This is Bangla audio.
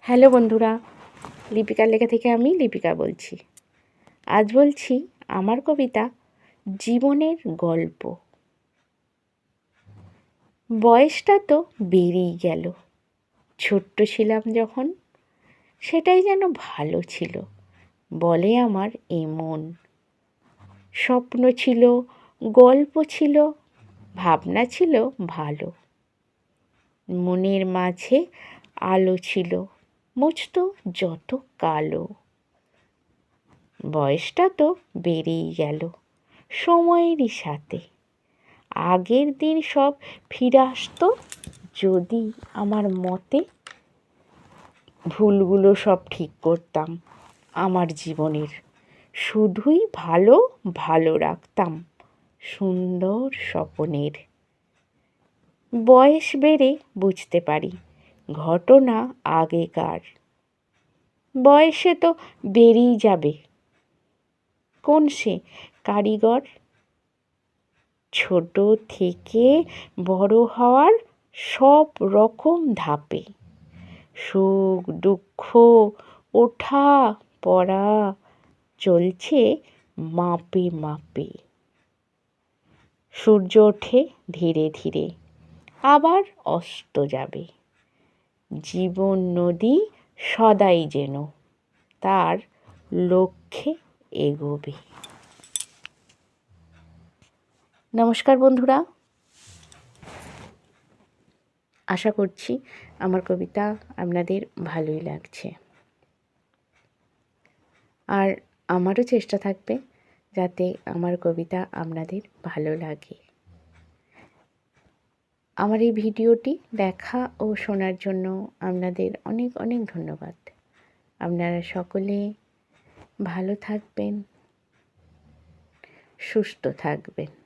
হ্যালো বন্ধুরা, লিপিকার লেখা থেকে আমি লিপিকা বলছি। আজ বলছি আমার কবিতা জীবনের গল্প। বয়সটা তো বেড়েই গেল। ছোট্ট ছিলাম যখন, সেটাই যেন ভালো ছিল বলে আমার এমন। স্বপ্ন ছিল, গল্প ছিল, ভাবনা ছিল ভালো। মনের মাঝে আলো ছিল, মুছতো যত কালো। বয়সটা তো বেড়েই গেল সময়েরই সাথে। আগের দিন সব ফিরে আসতো যদি আমার মতে। ভুলগুলো সব ঠিক করতাম আমার জীবনের, শুধুই ভালো ভালো রাখতাম সুন্দর স্বপনের। বয়স বেড়ে বুঝতে পারি ঘটনা আগেকার। বয়সে তো বেড়েই যাবে কোন সে কারিগর। ছোট থেকে বড় হওয়ার সব রকম ধাপে, সুখ দুঃখ ওঠা পড়া চলছে মাপে মাপে। সূর্য ওঠে ধীরে ধীরে, আবার অস্ত যাবে। জীবন নদী সদাই যেন তার লক্ষ্যে এগোবে। নমস্কার বন্ধুরা, আশা করছি আমার কবিতা আপনাদের ভালোই লাগছে। আর আমারও চেষ্টা থাকবে যাতে আমার কবিতা আপনাদের ভালো লাগে। আমার এই ভিডিওটি দেখা ও শোনার জন্য আপনাদের অনেক অনেক ধন্যবাদ। আপনারা সকলে ভালো থাকবেন, সুস্থ থাকবেন।